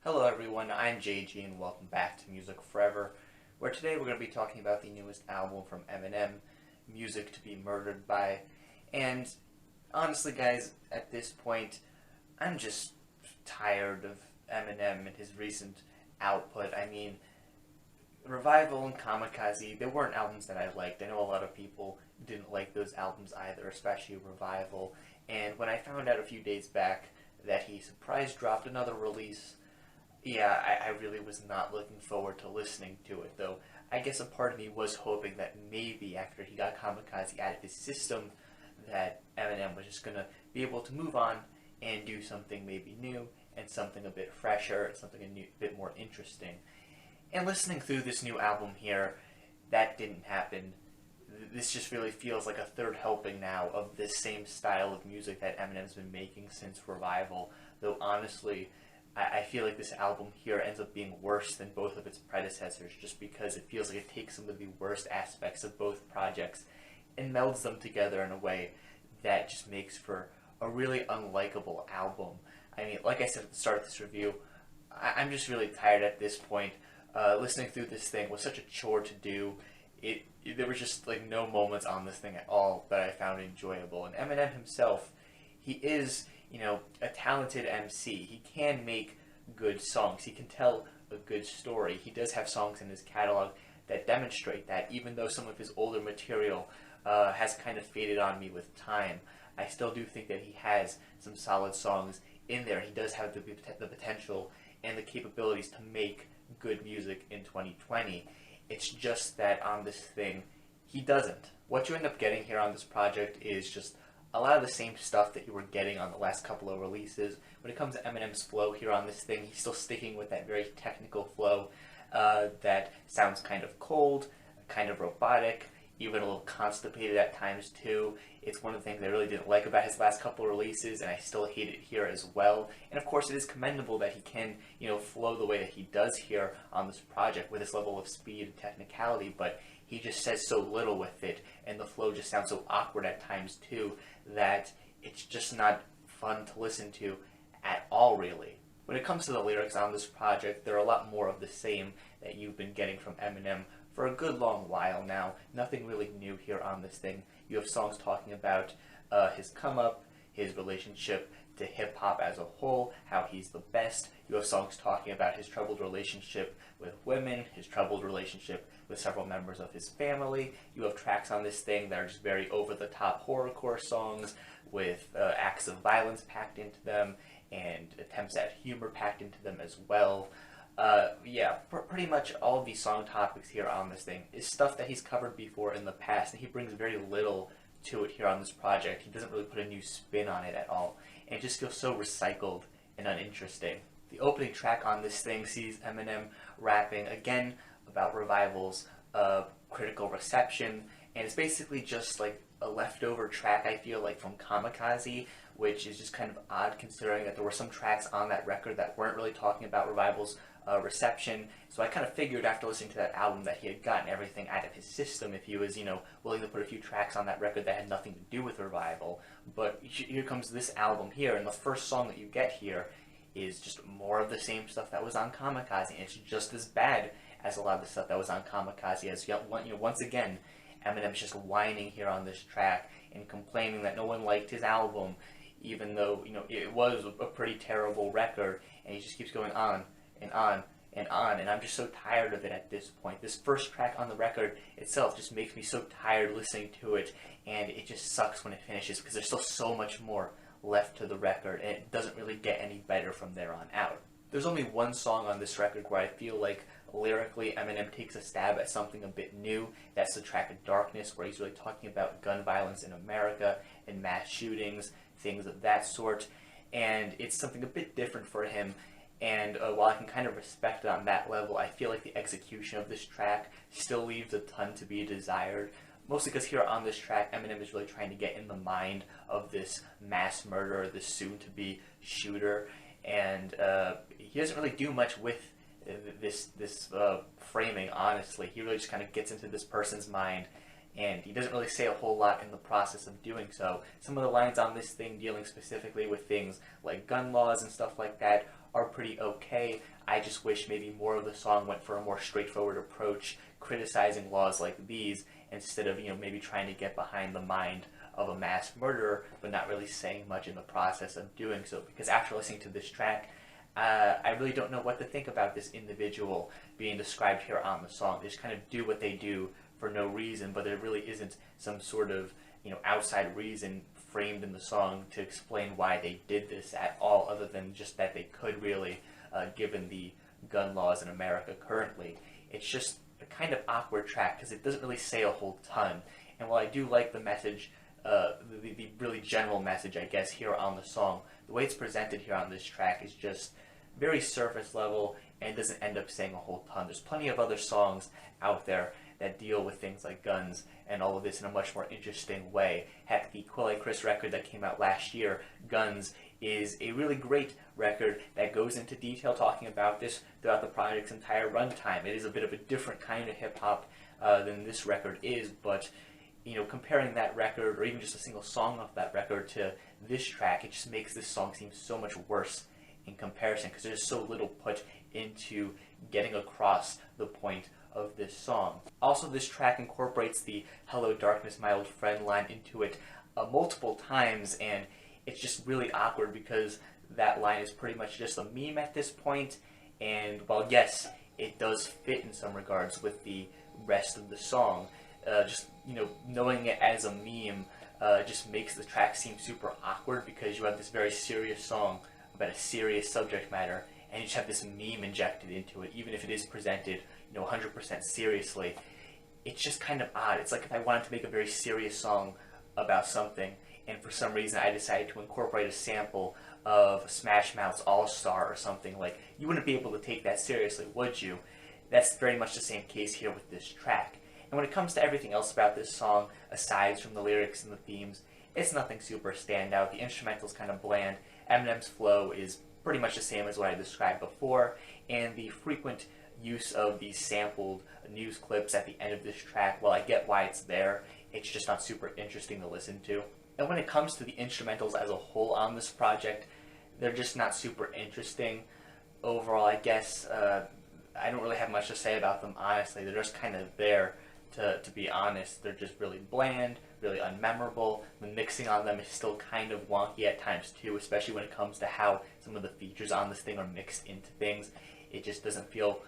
Hello everyone, I'm JG and welcome back to Music Forever, where today we're going to be talking about the newest album from Eminem, Music to Be Murdered By. And honestly guys, at this point, I'm just tired of Eminem and his recent output. I mean, Revival and Kamikaze, they weren't albums that I liked. I know a lot of people didn't like those albums either, especially Revival. And when I found out a few days back that he surprise dropped another release, yeah, I really was not looking forward to listening to it, though. I guess a part of me was hoping that maybe after he got Kamikaze out of his system, that Eminem was just going to be able to move on and do something maybe new and something a bit fresher, something a bit more interesting. And listening through this new album here, that didn't happen. This just really feels like a third helping now of this same style of music that Eminem's been making since Revival, though honestly, I feel like this album here ends up being worse than both of its predecessors just because it feels like it takes some of the worst aspects of both projects and melds them together in a way that just makes for a really unlikable album. I mean, like I said at the start of this review, I'm just really tired at this point. Listening through this thing was such a chore to do. There were just like no moments on this thing at all that I found enjoyable. And Eminem himself, he is, a talented MC. He can make good songs. He can tell a good story. He does have songs in his catalog that demonstrate that, even though some of his older material has kind of faded on me with time. I still do think that he has some solid songs in there. He does have the potential and the capabilities to make good music in 2020. It's just that on this thing, he doesn't. What you end up getting here on this project is just a lot of the same stuff that you were getting on the last couple of releases. When it comes to Eminem's flow here on this thing, he's still sticking with that very technical flow that sounds kind of cold, kind of robotic, even a little constipated at times too. It's one of the things I really didn't like about his last couple of releases, and I still hate it here as well. And of course, it is commendable that he can, flow the way that he does here on this project with this level of speed and technicality, but he just says so little with it, and the flow just sounds so awkward at times too, that it's just not fun to listen to at all, really. When it comes to the lyrics on this project, they're a lot more of the same that you've been getting from Eminem for a good long while now. Nothing really new here on this thing. You have songs talking about his come up, his relationship to hip-hop as a whole, how he's the best. You have songs talking about his troubled relationship with women, his troubled relationship with several members of his family. You have tracks on this thing that are just very over-the-top horrorcore songs with acts of violence packed into them and attempts at humor packed into them as well. Pretty much all of these song topics here on this thing is stuff that he's covered before in the past, and he brings very little to it here on this project. He doesn't really put a new spin on it at all, and it just feels so recycled and uninteresting. The opening track on this thing sees Eminem rapping again about Revival's critical reception, and it's basically just like a leftover track, I feel like, from Kamikaze, which is just kind of odd considering that there were some tracks on that record that weren't really talking about Revival's reception. So I kind of figured after listening to that album that he had gotten everything out of his system if he was, willing to put a few tracks on that record that had nothing to do with Revival. But here comes this album here, and the first song that you get here is just more of the same stuff that was on Kamikaze, and it's just as bad as a lot of the stuff that was on Kamikaze. As once again, Eminem's just whining here on this track and complaining that no one liked his album, even though it was a pretty terrible record, and he just keeps going on and on and on, and I'm just so tired of it at this point. This first track on the record itself just makes me so tired listening to it, and it just sucks when it finishes because there's still so much more left to the record, and it doesn't really get any better from there on out. There's only one song on this record where I feel like lyrically Eminem takes a stab at something a bit new. That's the track Darkness, where he's really talking about gun violence in America and mass shootings, things of that sort, and it's something a bit different for him. And while I can kind of respect it on that level, I feel like the execution of this track still leaves a ton to be desired. Mostly because here on this track, Eminem is really trying to get in the mind of this mass murderer, this soon-to-be shooter, and he doesn't really do much with this framing, honestly. He really just kind of gets into this person's mind and he doesn't really say a whole lot in the process of doing so. Some of the lines on this thing dealing specifically with things like gun laws and stuff like that are pretty okay. I just wish maybe more of the song went for a more straightforward approach, criticizing laws like these, instead of, maybe trying to get behind the mind of a mass murderer, but not really saying much in the process of doing so. Because after listening to this track, I really don't know what to think about this individual being described here on the song. They just kind of do what they do for no reason, but there really isn't some sort of, outside reason framed in the song to explain why they did this at all, other than just that they could really, given the gun laws in America currently. It's just a kind of awkward track because it doesn't really say a whole ton. And while I do like the message, the really general message, I guess, here on the song, the way it's presented here on this track is just very surface level and doesn't end up saying a whole ton. There's plenty of other songs out there that deal with things like guns and all of this in a much more interesting way. Heck, the Quille Chris record that came out last year, Guns, is a really great record that goes into detail talking about this throughout the project's entire runtime. It is a bit of a different kind of hip-hop than this record is, but comparing that record, or even just a single song off that record, to this track, it just makes this song seem so much worse in comparison, because there's so little put into getting across the point of this song. Also, this track incorporates the "Hello Darkness, My Old Friend" line into it multiple times, and it's just really awkward because that line is pretty much just a meme at this point, and while yes, it does fit in some regards with the rest of the song, just knowing it as a meme just makes the track seem super awkward, because you have this very serious song about a serious subject matter, and you just have this meme injected into it, even if it is presented 100% seriously. It's just kind of odd. It's like if I wanted to make a very serious song about something, and for some reason I decided to incorporate a sample of Smash Mouth's All-Star or something. Like, you wouldn't be able to take that seriously, would you? That's very much the same case here with this track. And when it comes to everything else about this song, aside from the lyrics and the themes, it's nothing super standout. The instrumental's kind of bland. Eminem's flow is pretty much the same as what I described before, and the frequent use of these sampled news clips at the end of this track, while I get why it's there, it's just not super interesting to listen to. And when it comes to the instrumentals as a whole on this project, they're just not super interesting. Overall, I guess, I don't really have much to say about them, honestly. They're just kind of there, to be honest. They're just really bland, really unmemorable. The mixing on them is still kind of wonky at times too, especially when it comes to how some of the features on this thing are mixed into things. It just doesn't feel,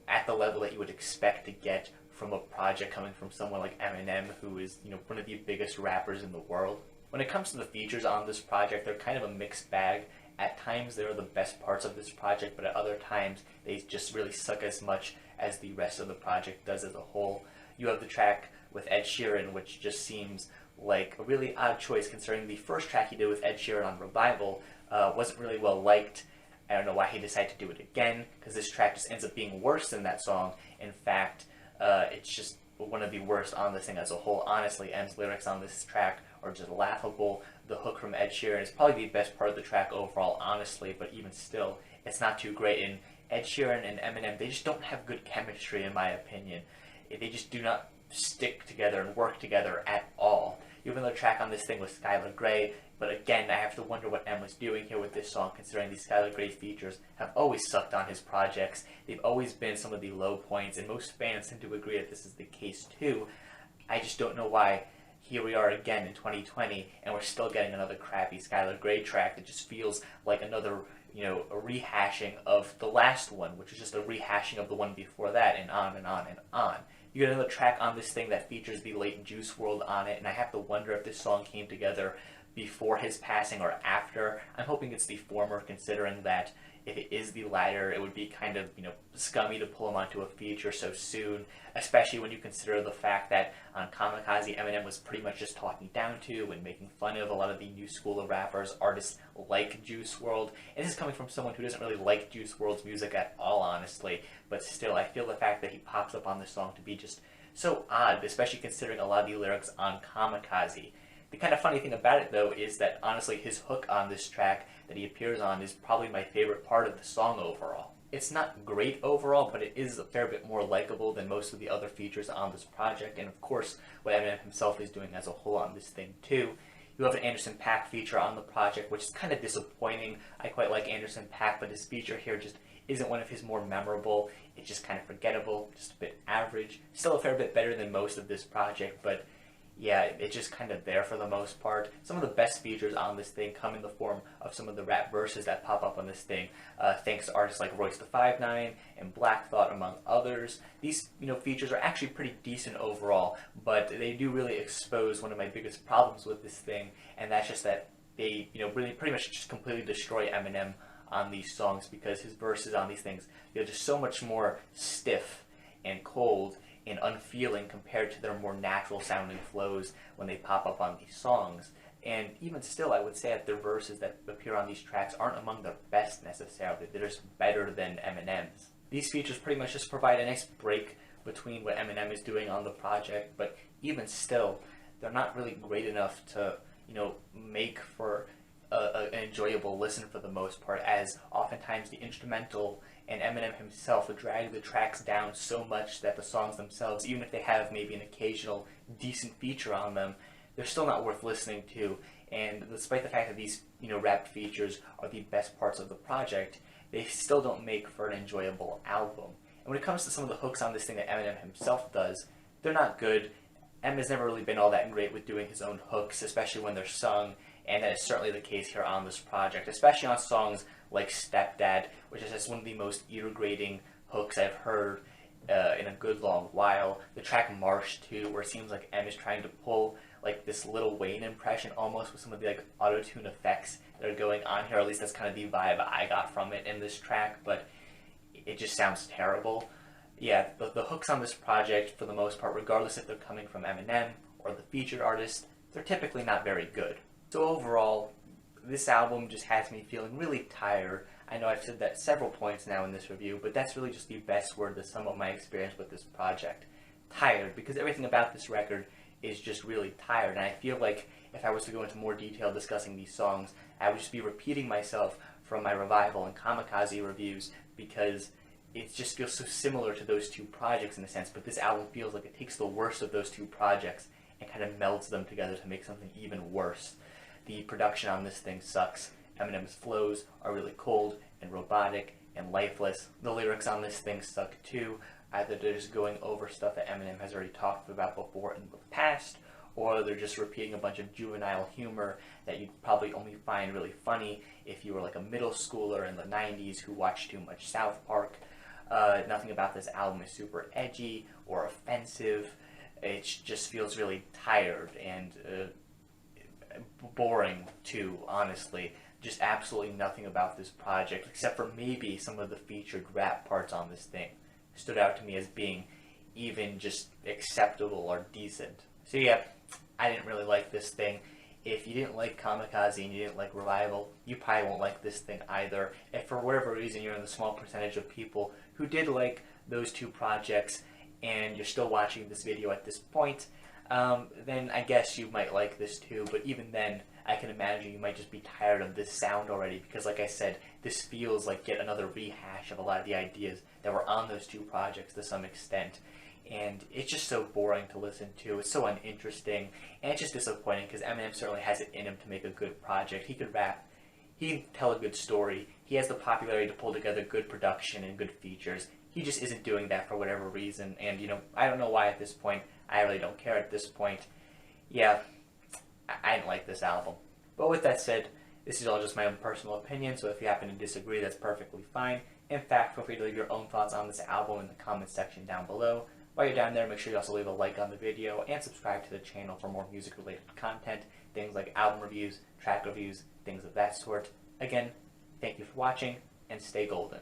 at the level that you would expect to get from a project coming from someone like Eminem, who is, one of the biggest rappers in the world. When it comes to the features on this project, they're kind of a mixed bag. At times, they're the best parts of this project, but at other times, they just really suck as much as the rest of the project does as a whole. You have the track with Ed Sheeran, which just seems like a really odd choice, considering the first track he did with Ed Sheeran on Revival wasn't really well liked. I don't know why he decided to do it again, because this track just ends up being worse than that song. In fact, it's just one of the worst on this thing as a whole. Honestly, M's lyrics on this track are just laughable. The hook from Ed Sheeran is probably the best part of the track overall, honestly, but even still, it's not too great. And Ed Sheeran and Eminem, they just don't have good chemistry, in my opinion. They just do not stick together and work together at all. You have another track on this thing with Skylar Grey, but again, I have to wonder what M was doing here with this song, considering these Skylar Grey features have always sucked on his projects. They've always been some of the low points, and most fans tend to agree that this is the case too. I just don't know why here we are again in 2020, and we're still getting another crappy Skylar Grey track that just feels like another, a rehashing of the last one, which is just a rehashing of the one before that, and on and on and on. You get another track on this thing that features the late Juice WRLD on it, and I have to wonder if this song came together before his passing or after. I'm hoping it's the former, considering that if it is the latter, it would be kind of, scummy to pull him onto a feature so soon, especially when you consider the fact that on Kamikaze, Eminem was pretty much just talking down to and making fun of a lot of the new school of rappers, artists like Juice WRLD. And this is coming from someone who doesn't really like Juice WRLD's music at all, honestly, but still, I feel the fact that he pops up on this song to be just so odd, especially considering a lot of the lyrics on Kamikaze. The kind of funny thing about it, though, is that honestly his hook on this track that he appears on is probably my favorite part of the song overall. It's not great overall, but it is a fair bit more likable than most of the other features on this project, and of course, what Eminem himself is doing as a whole on this thing too. You have an Anderson .Paak feature on the project, which is kind of disappointing. I quite like Anderson .Paak, but his feature here just isn't one of his more memorable. It's just kind of forgettable, just a bit average. Still a fair bit better than most of this project, but yeah, it's just kind of there for the most part. Some of the best features on this thing come in the form of some of the rap verses that pop up on this thing, thanks to artists like Royce da 5'9" and Black Thought, among others. These, features are actually pretty decent overall, but they do really expose one of my biggest problems with this thing, and that's just that they, really pretty much just completely destroy Eminem on these songs, because his verses on these things feel just so much more stiff and cold and unfeeling compared to their more natural sounding flows when they pop up on these songs. And even still, I would say that their verses that appear on these tracks aren't among the best necessarily. They're just better than Eminem's. These features pretty much just provide a nice break between what Eminem is doing on the project, but even still, they're not really great enough to, make for an enjoyable listen for the most part, as oftentimes the instrumental and Eminem himself would drag the tracks down so much that the songs themselves, even if they have maybe an occasional decent feature on them, they're still not worth listening to. And despite the fact that these, rap features are the best parts of the project, they still don't make for an enjoyable album. And when it comes to some of the hooks on this thing that Eminem himself does, they're not good. Eminem's never really been all that great with doing his own hooks, especially when they're sung, and that is certainly the case here on this project, especially on songs like Stepdad, which is just one of the most ear-grating hooks I've heard in a good long while. The track Marsh, too, where it seems like M is trying to pull like this Lil Wayne impression almost with some of the auto-tune effects that are going on here. At least that's kind of the vibe I got from it in this track, but it just sounds terrible. Yeah, the hooks on this project, for the most part, regardless if they're coming from Eminem or the featured artist, they're typically not very good. So overall, this album just has me feeling really tired. I know I've said that several points now in this review, but that's really just the best word to sum up my experience with this project. Tired, because everything about this record is just really tired, and I feel like if I was to go into more detail discussing these songs, I would just be repeating myself from my Revival and Kamikaze reviews, because it just feels so similar to those two projects in a sense, but this album feels like it takes the worst of those two projects and kind of melds them together to make something even worse. The production on this thing sucks. Eminem's flows are really cold and robotic and lifeless. The lyrics on this thing suck too. Either they're just going over stuff that Eminem has already talked about before in the past, or they're just repeating a bunch of juvenile humor that you'd probably only find really funny if you were like a middle schooler in the 90s who watched too much South Park. Nothing about this album is super edgy or offensive. It just feels really tired and boring too, honestly. Just absolutely nothing about this project, except for maybe some of the featured rap parts on this thing, stood out to me as being even just acceptable or decent. So yeah, I didn't really like this thing. If you didn't like Kamikaze and you didn't like Revival, you probably won't like this thing either. If for whatever reason you're in the small percentage of people who did like those two projects and you're still watching this video at this point, then I guess you might like this too. But even then, I can imagine you might just be tired of this sound already, because like I said, this feels like yet another rehash of a lot of the ideas that were on those two projects to some extent. And it's just so boring to listen to. It's so uninteresting, and it's just disappointing because Eminem certainly has it in him to make a good project. He could rap, he can tell a good story, he has the popularity to pull together good production and good features. He just isn't doing that for whatever reason, and I don't know why at this point. I really don't care at this point. Yeah, I didn't like this album. But with that said, this is all just my own personal opinion, so if you happen to disagree, that's perfectly fine. In fact, feel free to leave your own thoughts on this album in the comments section down below. While you're down there, make sure you also leave a like on the video and subscribe to the channel for more music-related content, things like album reviews, track reviews, things of that sort. Again, thank you for watching, and stay golden.